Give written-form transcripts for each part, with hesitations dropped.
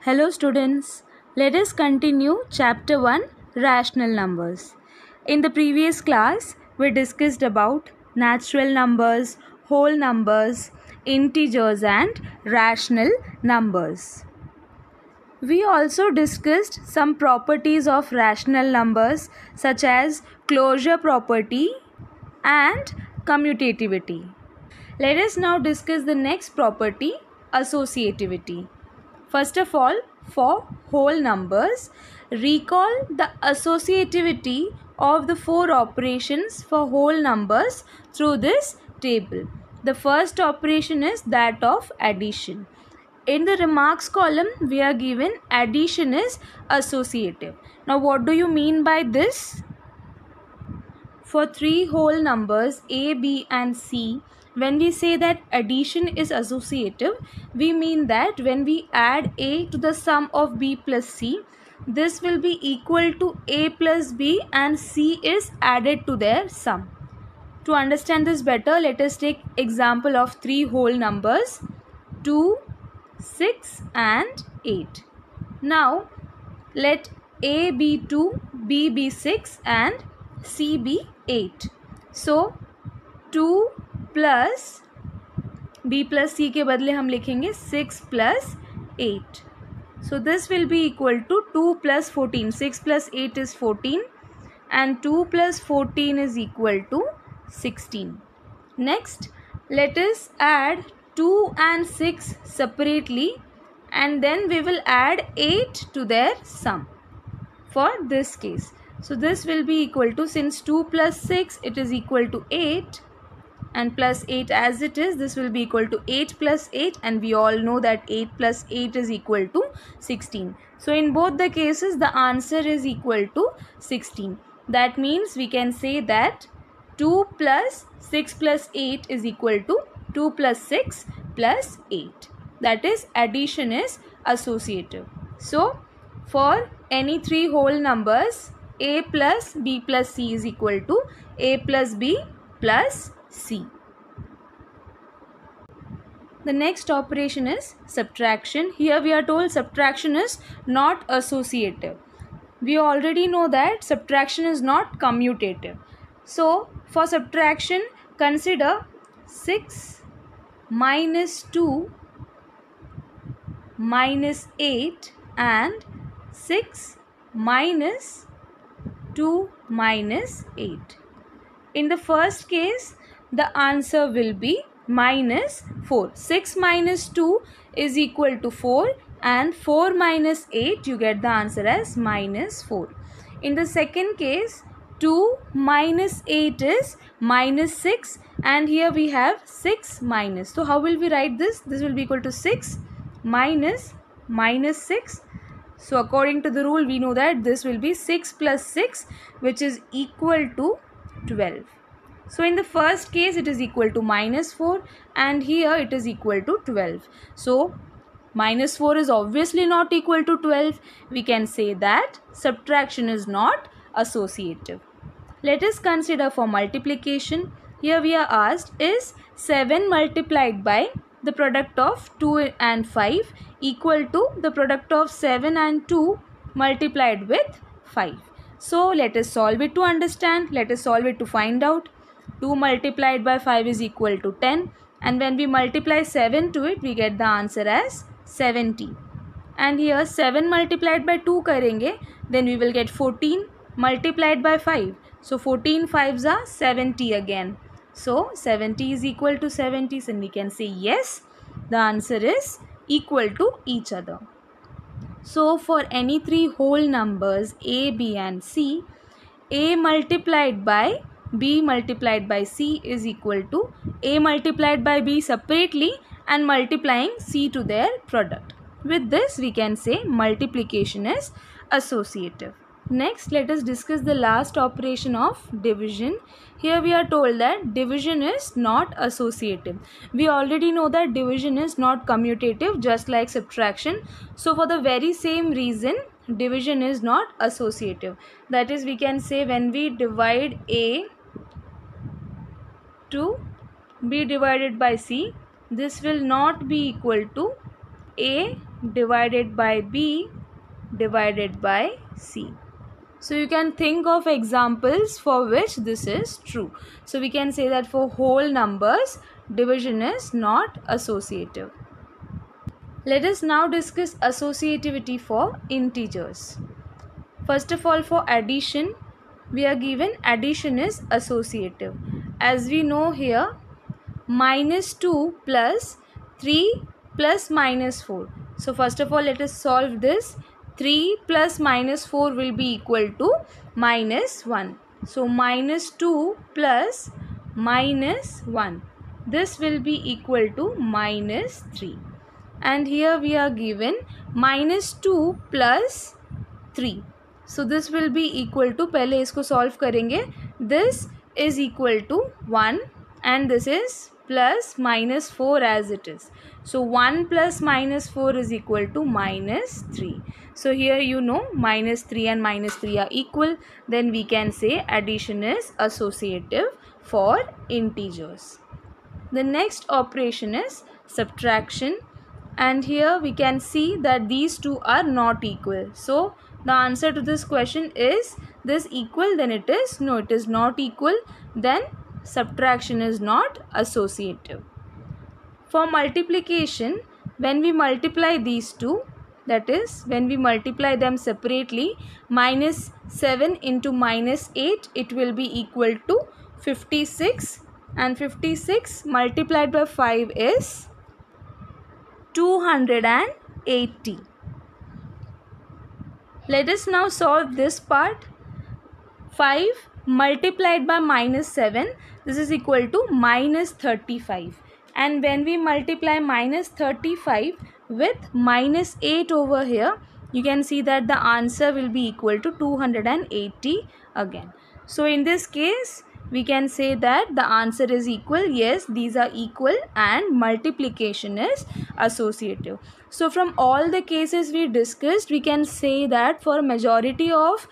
Hello students, let us continue chapter 1 rational numbers. In the previous class, we discussed about natural numbers, whole numbers, integers and rational numbers. We also discussed some properties of rational numbers such as closure property and commutativity. Let us now discuss the next property, associativity. First of all, for whole numbers, recall the associativity of the four operations for whole numbers through this table. The first operation is that of addition. In the remarks column, we are given addition is associative. Now, what do you mean by this? For three whole numbers a, b and c, when we say that addition is associative, we mean that when we add a to the sum of b plus c, this will be equal to a plus b and c is added to their sum. To understand this better, let us take example of three whole numbers 2, 6 and 8. Now let a be 2, b be 6 and c be 8. So 2 plus b plus c के बदले हम लिखेंगे 6 plus 8. So this will be equal to 2 plus 14. 6 plus 8 is 14 and 2 plus 14 is equal to 16. Next, let us add 2 and 6 separately and then we will add 8 to their sum for this case. So this will be equal to, since 2 plus 6 it is equal to 8 and plus 8 as it is, this will be equal to 8 plus 8 and we all know that 8 plus 8 is equal to 16. So in both the cases the answer is equal to 16. That means we can say that 2 plus 6 plus 8 is equal to 2 plus 6 plus 8. That is, addition is associative. So for any three whole numbers, a plus b plus c is equal to a plus b plus c. The next operation is subtraction. Here we are told subtraction is not associative. We already know that subtraction is not commutative. So for subtraction, consider 6 minus 2 minus 8 and 6 minus 2 minus 8. In the first case, the answer will be minus 4. 6 minus 2 is equal to 4 and 4 minus 8, you get the answer as minus 4. In the second case, 2 minus 8 is minus 6 and here we have 6 minus. So how will we write this? This will be equal to 6 minus minus 6. So according to the rule, we know that this will be 6 plus 6, which is equal to 12. So in the first case, it is equal to minus 4 and here it is equal to 12. So minus 4 is obviously not equal to 12. We can say that subtraction is not associative. Let us consider for multiplication. Here we are asked, is 7 multiplied by the product of 2 and 5 equal to the product of 7 and 2 multiplied with 5. So let us solve it to understand. Let us solve it to find out. 2 multiplied by 5 is equal to 10 and when we multiply 7 to it, we get the answer as 70. And here 7 multiplied by 2 karenge, then we will get 14 multiplied by 5. So 14 5s are 70 again. So 70 is equal to 70, and we can say yes, the answer is equal to each other. So for any three whole numbers a, b and c, a multiplied by b multiplied by c is equal to a multiplied by b separately and multiplying c to their product. With this we can say multiplication is associative. Next, let us discuss the last operation of division. Here we are told that division is not associative. We already know that division is not commutative, just like subtraction. So for the very same reason, division is not associative. That is, we can say when we divide a to b divided by c, this will not be equal to a divided by B divided by C. So you can think of examples for which this is true. So we can say that for whole numbers, division is not associative. Let us now discuss associativity for integers. First of all, for addition, we are given addition is associative. As we know here, -2 plus 3 plus -4. So first of all, let us solve this. 3 plus -4 will be equal to -1. So -2 plus -1. This will be equal to -3. And here we are given -2 plus 3. So this will be equal to, पहले इसको solve करेंगे. This is equal to 1 and this is plus -4 as it is. So 1 plus -4 is equal to -3. So here you know -3 and -3 are equal. Then we can say addition is associative for integers. The next operation is subtraction. And here we can see that these two are not equal. So the answer to this question is this equal, then it is no, it is not equal, then subtraction is not associative. For multiplication, when we multiply these two, that is when we multiply them separately, -7 into -8, it will be equal to 56, and 56 multiplied by 5 is 280. Let us now solve this part. 5 multiplied by -7, this is equal to -35. And when we multiply -35 with -8 over here, you can see that the answer will be equal to 280 again. So in this case, we can say that the answer is equal. Yes, these are equal and multiplication is associative. So from all the cases we discussed, we can say that for majority of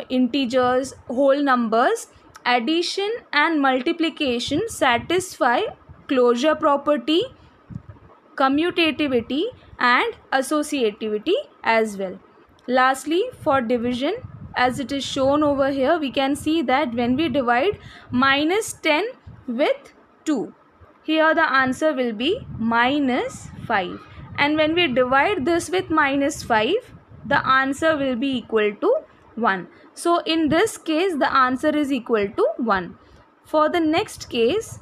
integers, whole numbers, addition and multiplication satisfy closure property, commutativity and associativity as well. Lastly, for division, as it is shown over here, we can see that when we divide -10 with 2, here the answer will be -5. And when we divide this with -5, the answer will be equal to 1. So in this case, the answer is equal to 1. For the next case,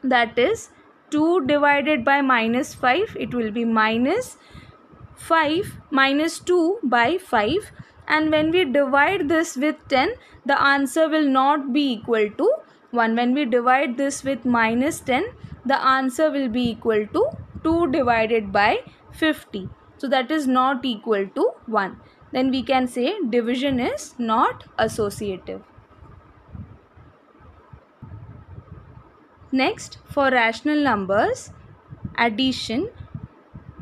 that is 2 divided by -5, it will be -5 minus 2 by 5. And when we divide this with 10, the answer will not be equal to 1. When we divide this with -10, the answer will be equal to 2 divided by 50. So that is not equal to 1. Then we can say division is not associative. Next, for rational numbers, addition.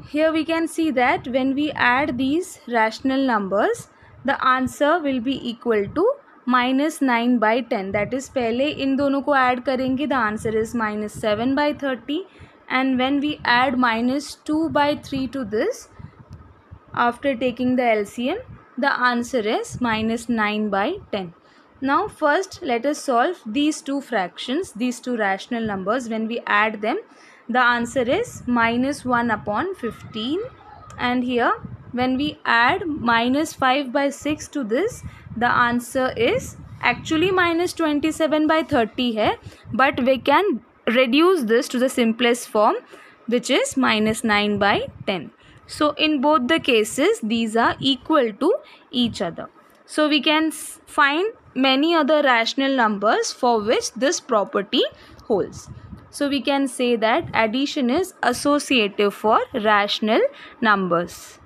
Here we can see that when we add these rational numbers, the answer will be equal to -9 by 10. That is, पहले इन दोनों को add करेंगे, the answer is -7 by 30. And when we add -2 by 3 to this, after taking the LCM, the answer is -9 by 10. Now first let us solve these two fractions, these two rational numbers. When we add them, the answer is -1 upon 15. And here when we add -5 by 6 to this, the answer is actually -27 by 30 hai, but we can reduce this to the simplest form, which is -9 by 10. So in both the cases, these are equal to each other. So we can find many other rational numbers for which this property holds. So we can say that addition is associative for rational numbers.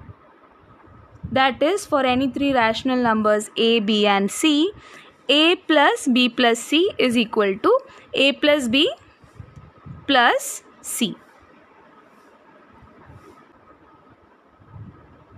That is, for any three rational numbers a, b and c, a plus b plus c is equal to a plus b plus c.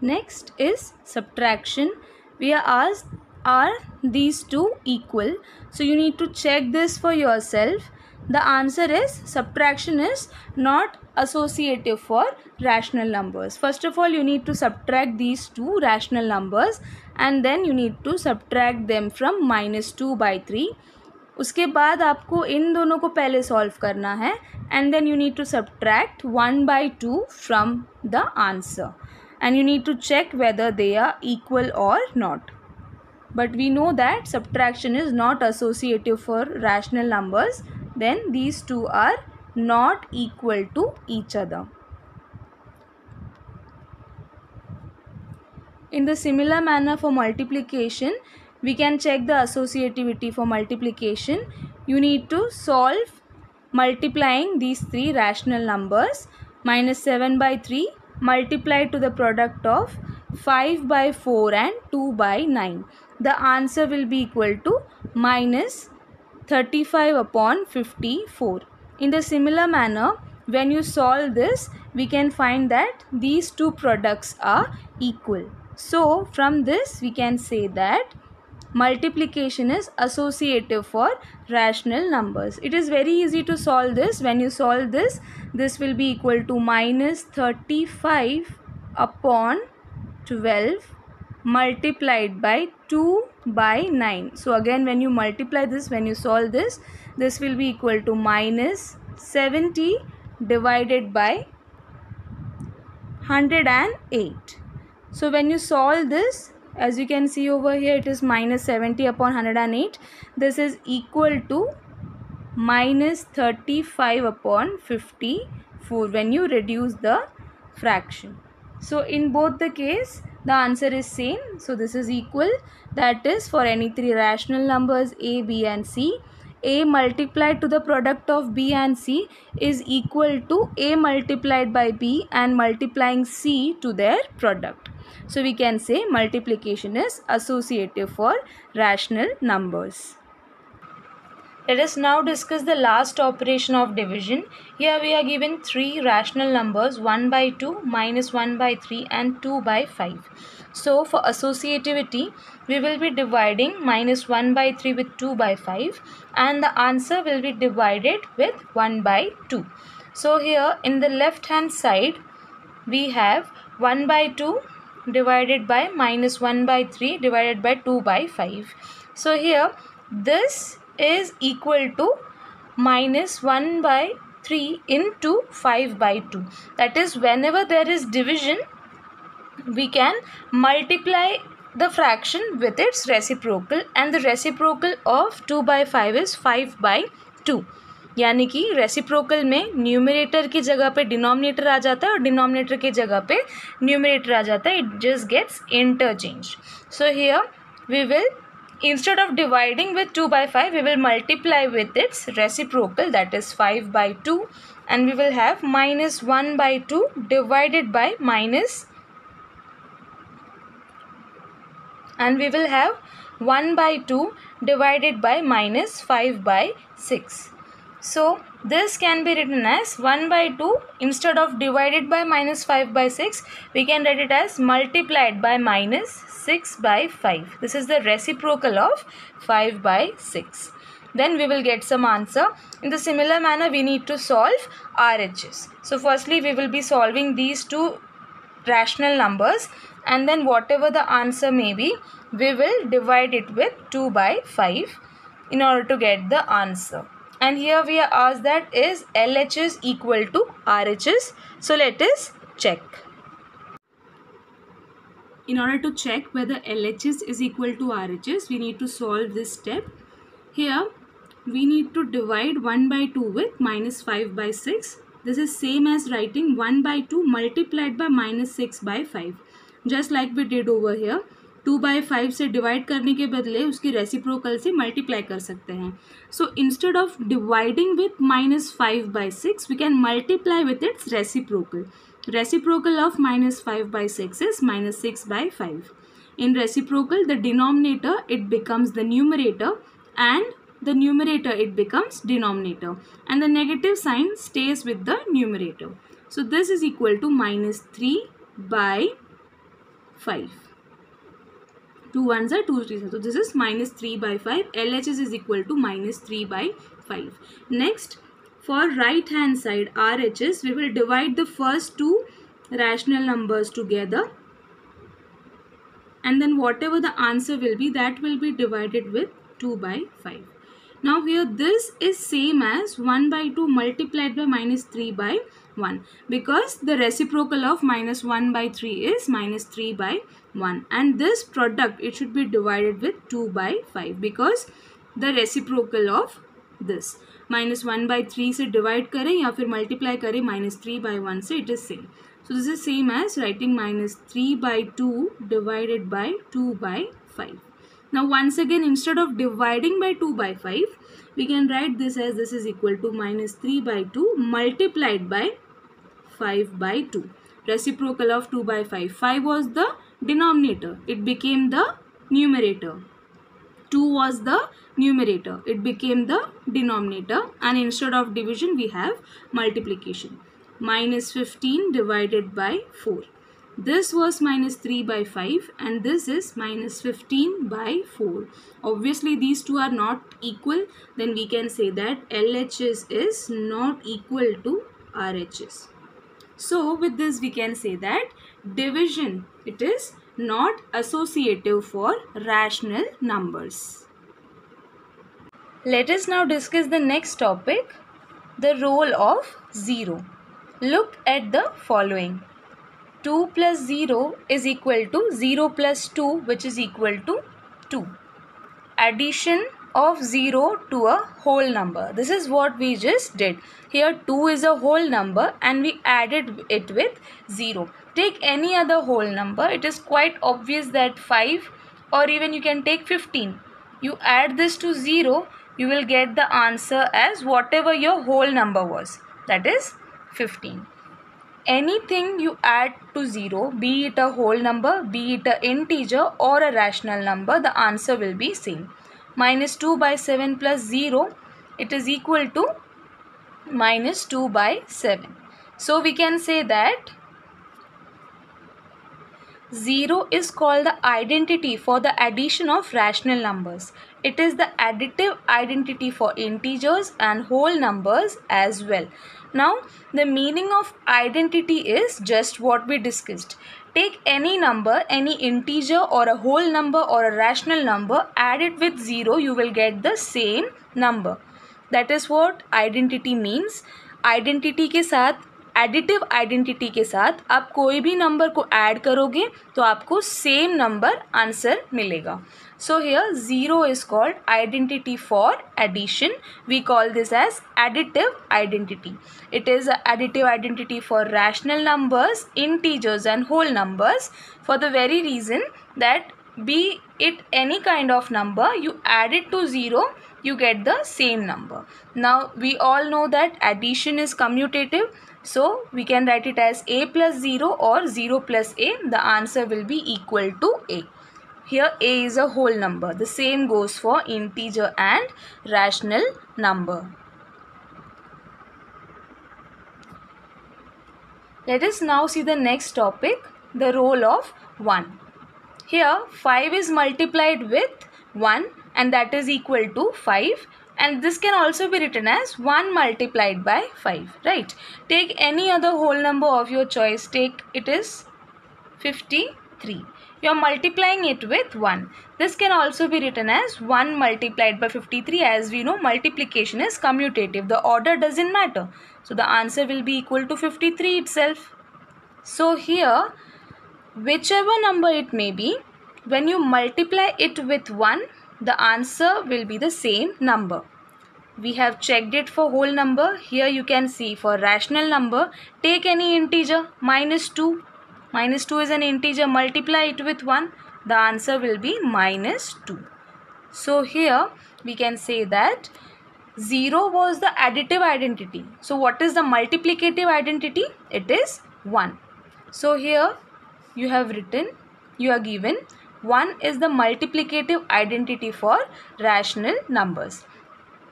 Next is subtraction. We are asked, are these two equal? So you need to check this for yourself, The answer is subtraction is not associative for rational numbers. First of all, you need to subtract these two rational numbers and then you need to subtract them from -2/3. उसके बाद आपको इन दोनों को पहले solve करना है and then you need to subtract 1/2 from the answer and you need to check whether they are equal or not. But we know that subtraction is not associative for rational numbers, then these two are not equal to each other. In the similar manner for multiplication, we can check the associativity for multiplication. You need to solve multiplying these three rational numbers. -7/3 multiplied to the product of 5/4 and 2/9. The answer will be equal to -35/54. In the similar manner, when you solve this, we can find that these two products are equal. So from this we can say that multiplication is associative for rational numbers. It is very easy to solve this. When you solve this, this will be equal to -35/12 multiplied by 2/9. So again, when you multiply this, when you solve this, this will be equal to -70 divided by 108. So when you solve this, as you can see over here, it is -70/108. This is equal to -35/54 when you reduce the fraction. So in both the case, the answer is same. So this is equal. That is, for any three rational numbers a, b and c, a multiplied to the product of b and c is equal to a multiplied by b and multiplying c to their product. So we can say multiplication is associative for rational numbers. Let us now discuss the last operation of division. Here we are given three rational numbers, 1/2, -1/3 and 2/5. So for associativity, we will be dividing -1/3 with 2/5 and the answer will be divided with 1/2. So here in the left hand side, we have 1/2 divided by -1/3 divided by 2/5. So here this is equal to -1/3 into 5/2. That is, whenever there is division, we can multiply the fraction with its reciprocal, and the reciprocal of 2/5 is 5/2. यानी कि reciprocal में numerator की जगह पे denominator आ जाता है और denominator की जगह पे न्यूमरेटर आ जाता है. It just gets interchange. So here we will, instead of dividing with 2/5, we will multiply with its reciprocal, that is 5/2, and we will have -1/2 divided by and we will have 1/2 divided by -5/6. So this can be written as 1/2. Instead of divided by -5/6, we can write it as multiplied by -6/5. This is the reciprocal of 5/6. Then we will get some answer. In the similar manner, we need to solve RHS. So firstly, we will be solving these two rational numbers, and then whatever the answer may be, we will divide it with 2/5 in order to get the answer. And here we are asked that is LHS equal to RHS. So let us check. In order to check whether LHS is equal to RHS, we need to solve this step. Here we need to divide 1/2 with -5/6. This is same as writing 1/2 multiplied by -6/5. Just like we did over here. 2/5 से divide करने के बदले उसकी reciprocal से multiply कर सकते हैं. So instead of dividing with -5/6, we can multiply with its reciprocal. Reciprocal of -5/6 is -6/5. In reciprocal, the denominator, it becomes the numerator, and the numerator, it becomes denominator, and the negative sign stays with the numerator. So this is equal to -3/5. 2 ones are 2 3s. So this is -3/5. LHS is equal to -3/5. 5. Next, for right hand side RHS, we will divide the first two rational numbers together, and then whatever the answer will be, that will be divided with 2 by 5. Now here this is same as 1 by 2 multiplied by minus 3 by 1, because the reciprocal of minus 1 by 3 is minus 3 by 1, and this product, it should be divided with 2 by 5, because the reciprocal of this minus 1 by 3 से divide करें या फिर multiply करें minus 3 by 1 से, it is same. So this is same as writing minus 3 by 2 divided by 2 by 5. Now once again, instead of dividing by 2 by 5, we can write this as this is equal to minus 3 by 2 multiplied by 5 by 2. Reciprocal of 2 by 5. 5 was the denominator. It became the numerator. 2 was the numerator. It became the denominator. And instead of division, we have multiplication. Minus 15 divided by 4. This was minus 3 by 5 and this is minus 15 by 4. Obviously these two are not equal. Then we can say that LHS is not equal to RHS. So with this we can say that division, it is not associative for rational numbers. Let us now discuss the next topic, the role of 0. Look at the following. 2 plus 0 is equal to 0 plus 2, which is equal to 2. Addition of 0 to a whole number. This is what we just did. Here 2 is a whole number and we added it with 0. Take any other whole number. It is quite obvious that 5, or even you can take 15. You add this to 0, you will get the answer as whatever your whole number was. That is 15. Anything you add to 0, be it a whole number, be it an integer or a rational number, the answer will be same. Minus 2 by 7 plus 0, it is equal to minus 2 by 7. So we can say that 0 is called the identity for the addition of rational numbers. It is the additive identity for integers and whole numbers as well. Now, the meaning of identity is just what we discussed. Take any number, any integer or a whole number or a rational number, add it with 0, you will get the same number. That is what identity means. Identity के साथ, additive identity के साथ आप कोई भी number को add करोगे तो आपको सेम नंबर आंसर मिलेगा. So here 0 is called identity for addition. We call this as additive identity. It is an additive identity for rational numbers, integers and whole numbers, for the very reason that be it any kind of number, you add it to 0, you get the same number. Now we all know that addition is commutative. So we can write it as a plus 0 or 0 plus a. The answer will be equal to a. Here a is a whole number. The same goes for integer and rational number. Let us now see the next topic, the role of 1. Here 5 is multiplied with 1 and that is equal to 5. And this can also be written as 1 multiplied by 5, right? Take any other whole number of your choice. Take it is 53. You are multiplying it with 1. This can also be written as 1 multiplied by 53. As we know, multiplication is commutative. The order doesn't matter. So the answer will be equal to 53 itself. So here, whichever number it may be, when you multiply it with 1, the answer will be the same number. We have checked it for whole number. Here you can see for rational number, take any integer, minus 2. Minus 2 is an integer, multiply it with 1. The answer will be minus 2. So here we can say that 0 was the additive identity. So what is the multiplicative identity? It is 1. So here you have written, you are given 1 is the multiplicative identity for rational numbers.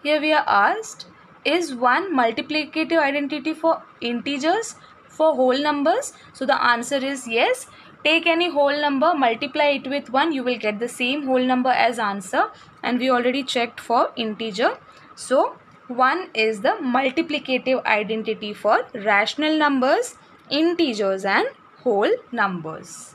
Here we are asked, is 1 multiplicative identity for integers, for whole numbers? So the answer is yes. Take any whole number, multiply it with 1, you will get the same whole number as answer. And we already checked for integer. So One is the multiplicative identity for rational numbers, integers and whole numbers.